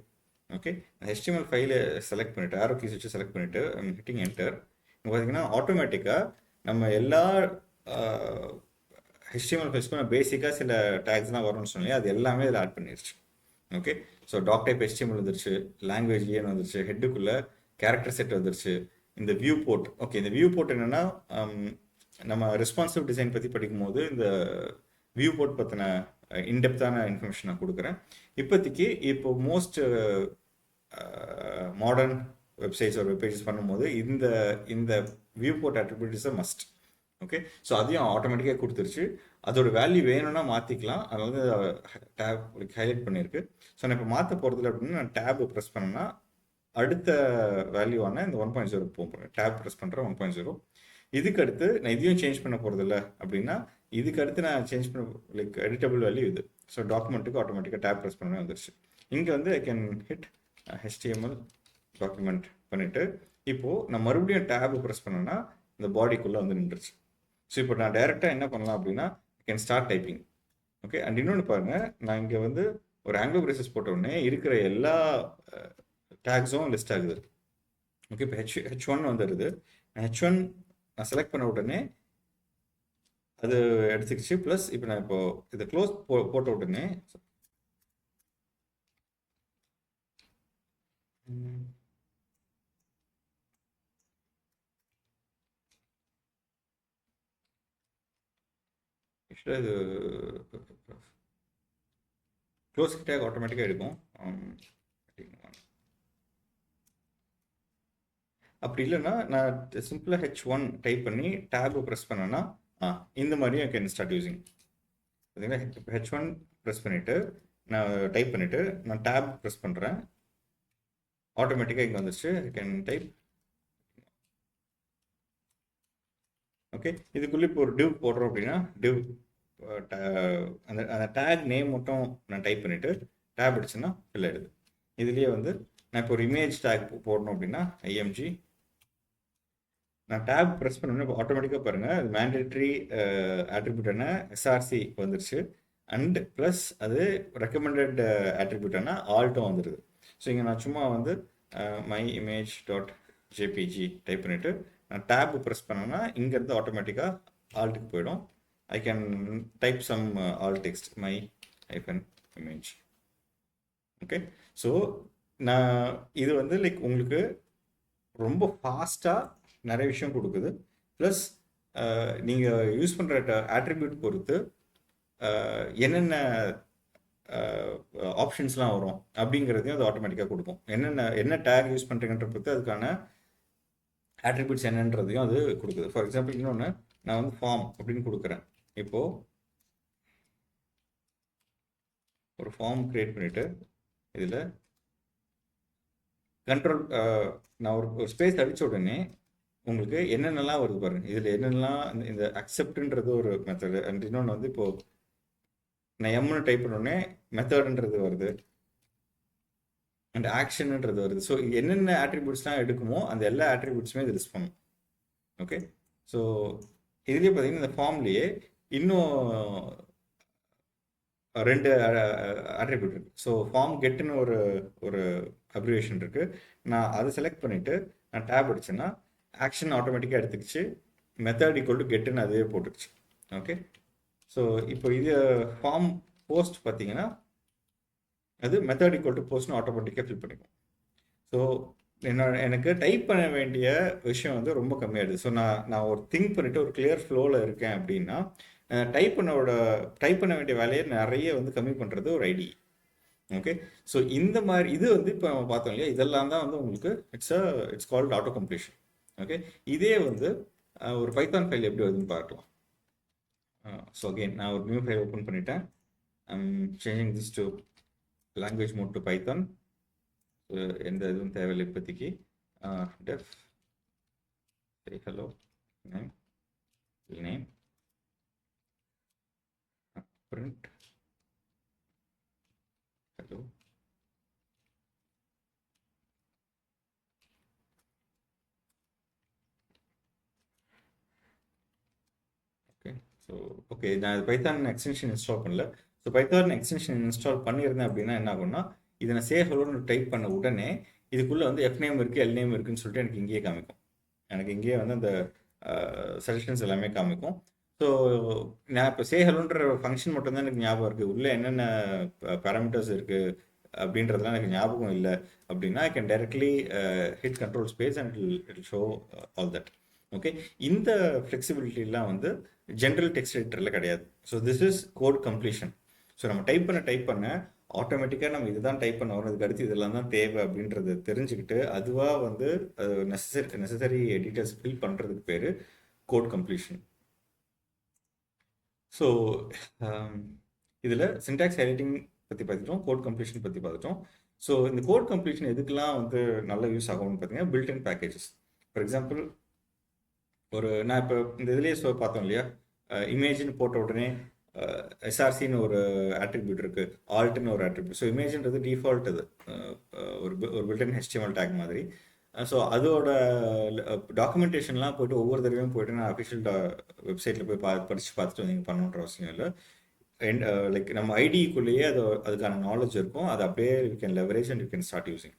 ஓகே, அந்த HTML ஃபைலை செலக்ட் பண்ணிவிட்டு ஆரோ கீஸ் வச்சு செலக்ட் பண்ணிவிட்டு ஹிட்டிங் என்டர். இங்கே பார்த்தீங்கன்னா ஆட்டோமேட்டிக்காக நம்ம எல்லா HTML ஃபைல்ஸ்க்கும் பேசிக்காக சில டேக்ஸ்லாம் வரும்னு சொன்னாலே அது எல்லாமே இதில் ஆட் பண்ணிடுச்சு. Okay, so doc type HTML வந்துருச்சு, லாங்குவேஜ் ஏன்னு வந்துருச்சு, ஹெட்டுக்குள்ளே கேரக்டர் செட் வந்துருச்சு, இந்த வியூ போர்ட். ஓகே, இந்த வியூ போர்ட் என்னென்னா நம்ம ரெஸ்பான்சிவ் டிசைன் பற்றி படிக்கும்போது இந்த வியூ போர்ட் பற்றின இன்டெப்த்தான இன்ஃபர்மேஷன் நான் கொடுக்குறேன். இப்போ மோஸ்ட் மாடர்ன் வெப்சைட்ஸ் ஒரு வெப்பேஜஸ் பண்ணும்போது இந்த இந்த view port attribute is a must. Okay, so அதையும் ஆட்டோமேட்டிக்காக கொடுத்துருச்சு. அதோட வேல்யூ வேணும்னா மாற்றிக்கலாம். அதை வந்து டேப் ஹைலைட் பண்ணியிருக்கு. ஸோ நான் இப்போ மாற்ற போகிறதில்ல அப்படின்னா நான் டேப் ப்ரெஸ் பண்ணேன்னா அடுத்த வேல்யூவான இந்த 1.0 போகிறேன். டேப் ப்ரெஸ் பண்ணுறேன் 1.0. இதுக்கு அடுத்து நான் இதையும் சேஞ்ச் பண்ண போகிறதில்ல அப்படின்னா இதுக்கு அடுத்து நான் சேஞ்ச் பண்ண லைக் எடிட்டபிள் வேல்யூ இது. ஸோ டாக்குமெண்ட்டுக்கு ஆட்டோமேட்டிக்காக டேப் ப்ரெஸ் பண்ண வந்துருச்சு. இங்கே வந்து I can hit HTML document பண்ணிவிட்டு இப்போது நான் மறுபடியும் டேப் ப்ரெஸ் பண்ணேன்னா இந்த பாடிக்குள்ளே வந்து நின்றுச்சு. ஸோ இப்போ நான் டைரெக்டாக என்ன பண்ணலாம் அப்படின்னா can start typing. Okay, and இன்னொன்று பாருங்கள், நான் இங்கே வந்து ஒரு ஆங்கிலோ பிரேசஸ் போட்ட உடனே இருக்கிற எல்லா டேக்ஸும் லிஸ்ட் ஆகுது. ஓகே, இப்போ H1 வந்துடுது. H1 நான் செலக்ட் பண்ண உடனே அது எடுத்துக்கிச்சு. ப்ளஸ் இப்போ நான் இப்போ இதை க்ளோஸ் போட்ட உடனே இது க்ளோஸ் டேக் ஆட்டோமேட்டிக்காக எடுக்கும். அப்படி இல்லைன்னா நான் சிம்பிளாக H1 டைப் பண்ணி டேப் ப்ரெஸ் பண்ணேன்னா இந்த மாதிரியும் கேன் ஸ்டார்ட் யூஸிங். பார்த்தீங்கன்னா இப்போ H1 ப்ரெஸ் பண்ணிவிட்டு நான் டைப் பண்ணிவிட்டு நான் டேப் ப்ரெஸ் பண்ணுறேன், ஆட்டோமேட்டிக்காக இங்கே வந்துச்சு. I can type. ஓகே, இதுக்குள்ளே இப்போ ஒரு டிவ் போடுறோம் அப்படின்னா டிவ் அந்த அந்த டேக் நேம் மட்டும் நான் டைப் பண்ணிவிட்டு டேப் அடிச்சுன்னா ஃபில் ஆகிடுது. இதுலேயே வந்து நான் இப்போ ஒரு இமேஜ் டேக் போடணும் அப்படின்னா IMG நான் டேப் ப்ரெஸ் பண்ணோன்னே இப்போ ஆட்டோமேட்டிக்காக பாருங்கள் அது மேண்டேட்ரி ஆட்ரிபியூட்டான SRC வந்துருச்சு. அண்ட் ப்ளஸ் அது ரெக்கமெண்டட் ஆட்ரிபியூட்டான ஆல்ட்டும் வந்துடுது. ஸோ இங்கே நான் சும்மா வந்து my image dot JPG type பண்ணிவிட்டு நான் டேப் ப்ரெஸ் பண்ணேன்னா இங்கேருந்து ஆட்டோமேட்டிக்காக ஆல்ட்டுக்கு போயிடும். I can type some alt text my hyphen image. Okay, so நான் இது வந்து லைக் உங்களுக்கு ரொம்ப ஃபாஸ்ட்டாக நிறைய விஷயம் கொடுக்குது. ப்ளஸ் நீங்கள் யூஸ் பண்ணுற ஆட்ரிபியூட் பொறுத்து என்னென்ன ஆப்ஷன்ஸ்லாம் வரும் அப்படிங்கிறதையும் அது ஆட்டோமேட்டிக்காக கொடுக்கும். என்ன டேக் யூஸ் பண்ணுறீங்கன்ற பொறுத்து அதுக்கான ஆட்ரிபியூட்ஸ் என்னன்றதையும் அது கொடுக்குது. ஃபார் எக்ஸாம்பிள் இன்னொன்று நான் வந்து ஃபார்ம் அப்படின்னு கொடுக்குறேன். இப்போது ஒரு ஃபார்ம் க்ரியேட் பண்ணிவிட்டு இதில் கண்ட்ரோல் நான் ஒரு ஸ்பேஸ் அடித்த உடனே உங்களுக்கு என்னென்னலாம் வருது பாருங்கள். இதில் என்னென்னலாம் இந்த அக்செப்ட்ன்றது ஒரு மெத்தடு. அண்ட் இன்னொன்று வந்து இப்போது நான் எம்னு டைப் பண்ணோடனே மெத்தடுன்றது வருது அண்ட் ஆக்ஷன்ன்றது வருது. ஸோ என்னென்ன ஆட்ரிபியூட்ஸ்லாம் எடுக்குமோ அந்த எல்லா ஆட்ரிபியூட்ஸுமே இது லிஸ்ட் பண்ணும். ஓகே, ஸோ இதுலேயே பார்த்தீங்கன்னா இந்த ஃபார்ம்லேயே இன்னும் 2 ஆட்ரிபியூட் இருக்குது. ஸோ ஃபார்ம் கெட்டுன்னு ஒரு அப்ரிவேஷன் இருக்குது. நான் அதை செலக்ட் பண்ணிவிட்டு நான் டேப் அடிச்சேன்னா ஆக்ஷன் ஆட்டோமேட்டிக்காக எடுத்துக்கிச்சு. மெத்தட் ஈக்குவல் டு கெட்டுன்னு அதுவே போட்டுருச்சு. ஓகே, ஸோ இப்போ இது ஃபார்ம் போஸ்ட் பார்த்தீங்கன்னா அது மெத்தட் ஈக்குவல் டு போஸ்ட்னு ஆட்டோமேட்டிக்காக ஃபில் பண்ணிக்கும். ஸோ எனக்கு டைப் பண்ண வேண்டிய விஷயம் வந்து ரொம்ப கம்மியாகிடுது. ஸோ நான் ஒரு திங்க் பண்ணிவிட்டு ஒரு கிளியர் ஃப்ளோவில் இருக்கேன் அப்படின்னா டைப் பண்ண வேண்டிய வேலையை நிறைய வந்து கம்மி பண்ணுறது ஒரு ஐடி. ஓகே, ஸோ இந்த மாதிரி இது வந்து இப்போ நம்ம பார்த்தோம் இல்லையா, இதெல்லாம் தான் வந்து உங்களுக்கு it's called auto completion. Okay, இதே வந்து ஒரு பைத்தான் ஃபைல் எப்படி வருதுன்னு பார்க்கலாம். ஸோ அகெயின் நான் ஒரு நியூ ஃபைல் ஓப்பன் பண்ணிட்டேன். Changing this to language mode to Python. எந்த இதுவும் தேவையில்லை இப்போதைக்கு. Def hello name print hello. Okay, நான் பைத்தான் எக்ஸ்டென்ஷன் இன்ஸ்டால் பண்ணல. ஸோ பைத்தான் எக்ஸ்டென்ஷன் இன்ஸ்டால் பண்ணியிருந்தேன் அப்படின்னா என்ன ஆகும்னா இதை நான் சேவ் ஹலோன்னு டைப் பண்ண உடனே இதுக்குள்ளே வந்து F நேம் இருக்குது L நேம் இருக்குதுன்னு சொல்லிட்டு எனக்கு இங்கேயே காமிக்கும். எனக்கு இங்கேயே வந்து அந்த சஜஷன்ஸ் எல்லாமே காமிக்கும். ஸோ நான் இப்போ சே ஹலோன்ற ஃபங்க்ஷன் மட்டும்தான் எனக்கு ஞாபகம் இருக்குது. உள்ளே என்னென்ன பேராமீட்டர்ஸ் இருக்குது அப்படின்றதுலாம் எனக்கு ஞாபகம் இல்லை அப்படின்னா I can directly hit control space and it show all that. Okay, இந்த ஃப்ளெக்சிபிலிட்டிலாம் வந்து ஜென்ரல் டெக்ஸ்ட் எடிட்டரில் கிடையாது. So this is code completion. So நம்ம டைப் பண்ண ஆட்டோமேட்டிக்காக நம்ம இதுதான் டைப் பண்ண வரும், அதுக்கு அடுத்து இதெல்லாம் தான் தேவை அப்படின்றத தெரிஞ்சுக்கிட்டு அதுவாக வந்து நெசசரி டீட்டெயில்ஸ் ஃபில் பண்ணுறதுக்கு பேர் கோட் கம்ப்ளீஷன். ஸோ இதில் சின்டாக்ஸ் ஹைலைட்டிங் பற்றி பார்த்துட்டோம், கோட் கம்ப்ளீஷன் பற்றி பார்த்துட்டோம். ஸோ இந்த கோட் கம்ப்ளீஷன் எதுக்கெல்லாம் வந்து நல்ல யூஸ் ஆகும்னு பார்த்தீங்கன்னா பில்ட்-இன் பேக்கேஜஸ். ஃபார் எக்ஸாம்பிள் நான் இப்போ இந்த இதுலேயே பார்த்தோம் இல்லையா, இமேஜின்னு போட்ட உடனே எஸ்ஆர்சின்னு ஒரு ஆட்ரிபியூட் இருக்குது, ஆல்ட்னு ஒரு ஆட்ரிபியூட். ஸோ இமேஜ்ன்றது டிஃபால்ட் இது, ஒரு பில்ட்-இன் HTML டேக் மாதிரி. ஸோ அதோட டாக்குமெண்டேஷன்லாம் போய்ட்டு ஒவ்வொரு தடவையும் போய்ட்டு நான் அஃபிஷியல் வெப்சைட்டில் போய் படித்து பார்த்துட்டு நீங்கள் பண்ணணுன்ற அவசியம் இல்லை. லைக் நம்ம ஐடிக்குள்ளேயே அதுக்கான நாலேஜ் இருக்கும், அது அப்படியே you can leverage and you can start using.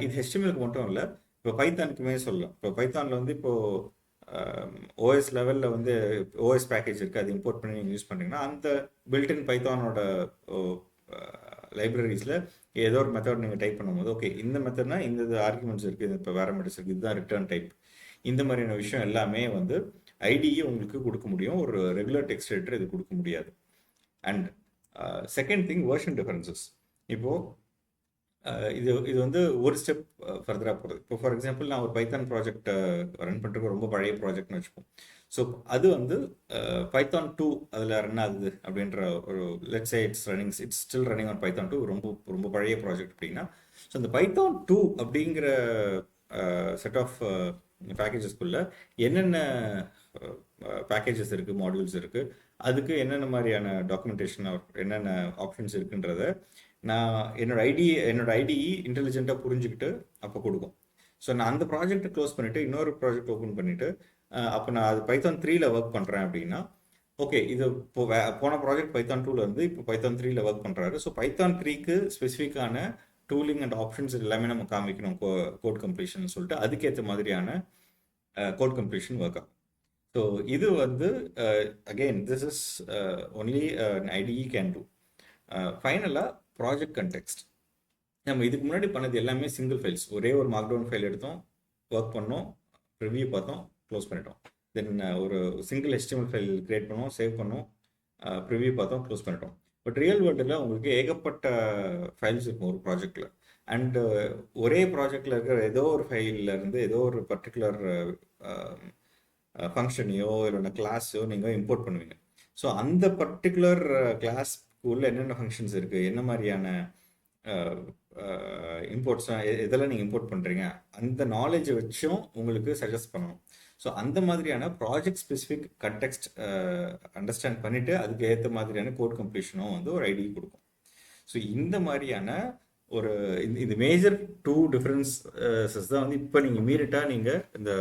இது HTMLக்கு மட்டும் இல்லை, இப்போ பைத்தானுக்குமே சொல்லலாம். இப்போ பைத்தானில் வந்து இப்போது ஓஎஸ் லெவலில் வந்து ஓஎஸ் பேக்கேஜ் இருக்குது, அது இம்போர்ட் பண்ணி நீங்கள் யூஸ் பண்ணுறீங்கன்னா அந்த பில்ட்-இன் பைத்தானோட லைப்ரரிஸில் ஏதோ ஒரு மெத்தட் நீங்கள் டைப் பண்ணும்போது ஓகே இந்த மெத்தட்னா இந்த ஆர்குமெண்ட்ஸ் இருக்குது, இப்போ வேரமெண்ட்ஸ் இருக்குது, இதுதான் ரிட்டர்ன் டைப், இந்த மாதிரியான விஷயம் எல்லாமே வந்து ஐடியை உங்களுக்கு கொடுக்க முடியும், ஒரு ரெகுலர் டெக்ஸ்ட் எடிட்டர் இது கொடுக்க முடியாது. And second thing version differences. இப்போது இது வந்து ஒரு ஸ்டெப் ஃபர்தராக போகிறது. இப்போ ஃபார் எக்ஸாம்பிள் நான் ஒரு பைத்தான் ப்ராஜெக்ட் ரன் பண்ணுறதுக்கு ரொம்ப பழைய ப்ராஜெக்ட்னு வச்சுப்போம். ஸோ அது வந்து பைத்தான் 2 அதில் ரன் ஆகுது அப்படின்ற ஒரு let's say it's still running on Python 2, ரொம்ப ரொம்ப பழைய ப்ராஜெக்ட் அப்படின்னா. ஸோ அந்த பைத்தான் 2 அப்படிங்கிற செட் ஆஃப் பேக்கேஜஸ்க்குள்ளே என்னென்ன பேக்கேஜஸ் இருக்குது, மாடியூல்ஸ் இருக்குது, அதுக்கு என்னென்ன மாதிரியான டாக்குமெண்டேஷன் என்னென்ன ஆப்ஷன்ஸ் இருக்குன்றத நான் என்னோட ஐடிஇ இன்டெலிஜென்ட்டாக புரிஞ்சுக்கிட்டு அப்போ கொடுக்கும். ஸோ நான் அந்த ப்ராஜெக்ட்டை க்ளோஸ் பண்ணிவிட்டு இன்னொரு ப்ராஜெக்ட் ஓப்பன் பண்ணிவிட்டு அப்போ நான் அது பைத்தான் 3ல ஒர்க் பண்ணுறேன் அப்படின்னா ஓகே இது இப்போ போன ப்ராஜெக்ட் பைத்தான் 2ல இருந்து இப்போ பைத்தான் 3ல ஒர்க் பண்ணுறாரு. ஸோ பைத்தான் 3க்கு ஸ்பெசிஃபிக்கான டூலிங் அண்ட் ஆப்ஷன்ஸ் எல்லாமே நம்ம காமிக்கணும் கோட் கம்ப்ளீஷன் சொல்லிட்டு அதுக்கேற்ற மாதிரியான கோட் கம்ப்ளீஷன் ஒர்க் ஆகும். ஸோ இது வந்து again this is only ITE can do. ஃபைனலாக ப்ராஜெக்ட் கண்டெக்ஸ்ட். நம்ம இதுக்கு முன்னாடி பண்ணது எல்லாமே சிங்கிள் ஃபைல்ஸ், ஒரே ஒரு மார்க்டவுன் ஃபைல் எடுத்தோம், ஒர்க் பண்ணோம், ரிவ்யூ பார்த்தோம், க்ளோஸ் பண்ணிட்டோம். தென் ஒரு சிங்கிள் HTML ஃபைல் க்ரியேட் பண்ணோம், சேவ் பண்ணோம், ரிவ்யூ பார்த்தோம், க்ளோஸ் பண்ணிட்டோம். பட் ரியல் வேர்ல்டில் உங்களுக்கு ஏகப்பட்ட ஃபைல்ஸ் இருக்கும் ஒரு ப்ராஜெக்டில். அண்டு ஒரே ப்ராஜெக்டில் இருக்கிற ஏதோ ஒரு ஃபைலில் இருந்து ஏதோ ஒரு பர்டிகுலர் ஃபங்க்ஷனையோ இல்லைன்னா கிளாஸோ நீங்கள் இம்போர்ட் பண்ணுவீங்க. ஸோ அந்த பர்டிகுலர் கிளாஸ் உள்ள என்னென்ன ஃபங்க்ஷன்ஸ் இருக்குது, என்ன மாதிரியான இம்போர்ட்ஸாக எதெல்லாம் நீங்கள் இம்போர்ட் பண்ணுறீங்க, அந்த நாலேஜை வச்சும் உங்களுக்கு சஜஸ்ட் பண்ணணும். ஸோ அந்த மாதிரியான ப்ராஜெக்ட் ஸ்பெசிஃபிக் கண்டெக்ஸ்ட் அண்டர்ஸ்டாண்ட் பண்ணிவிட்டு அதுக்கு ஏற்ற மாதிரியான கோட் கம்ப்ளீஷனும் வந்து ஒரு ஐடியா கொடுக்கும். ஸோ இந்த மாதிரியான ஒரு இந்த மேஜர் 2 டிஃப்ரென்ஸஸ் தான் வந்து இப்போ நீங்கள் மீறிட்டாக நீங்கள் இந்த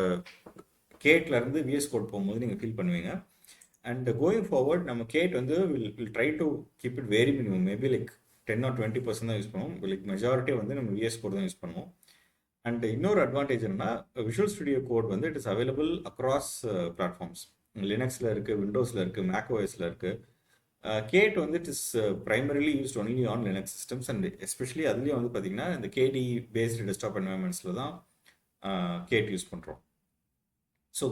கேட்லேருந்து விஎஸ் கோட் போகும்போது நீங்கள் ஃபீல் பண்ணுவீங்க. அண்ட் கோயிங் ஃபார்வர்ட் நம்ம கேட் வந்து will try to keep it very minimum, maybe like 10 or 20% தான் யூஸ் பண்ணுவோம். லைக் மெஜாரிட்டி வந்து நம்ம விஎஸ் கோட் தான் யூஸ் பண்ணுவோம். அண்ட் இன்னொரு அட்வான்டேஜ் என்னன்னா விஷுவல் ஸ்டுடியோ கோட் வந்து it is available across platforms. லினக்ஸில் இருக்குது, விண்டோஸில் இருக்குது, மேக் ஓஎஸில் இருக்குது. கேட் வந்து it is primarily used only on Linux systems. And especially அதுலேயும் வந்து பார்த்திங்கன்னா இந்த கேடி பேஸ்டு டெஸ்க்டாப் என்வயர்மெண்ட்ஸில் தான் கேட் யூஸ் பண்ணுறோம். ஸோ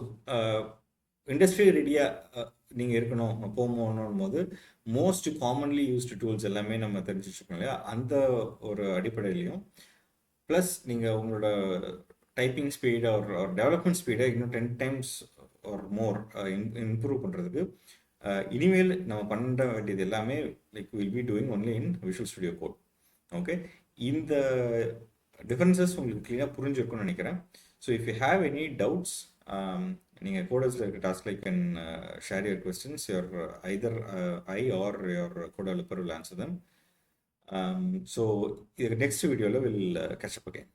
இண்டஸ்ட்ரி ரெடியாக நீங்கள் இருக்கணும் போகணும் போது மோஸ்ட் காமன்லி யூஸ்டு டூல்ஸ் எல்லாமே நம்ம தெரிஞ்சு வச்சுக்கோம் இல்லையா, அந்த ஒரு அடிப்படையிலையும் ப்ளஸ் நீங்கள் உங்களோட டைப்பிங் ஸ்பீடு ஒரு டெவலப்மெண்ட் ஸ்பீடை இன்னும் 10 times or more இம்ப்ரூவ் பண்ணுறதுக்கு இனிமேல் நம்ம பண்ண வேண்டியது எல்லாமே like will be doing only in Visual Studio code. Okay, இந்த டிஃபரன்சஸ் உங்களுக்கு கிளியராக புரிஞ்சிருக்கும்னு நினைக்கிறேன். So if you have any doubts, நீங்கள் கோடர்ஸில் இருக்க task like can share your questions, your either I or your code developer will answer them. So இது next வீடியோவில் வில் கேட்ச் அப் அகைன்.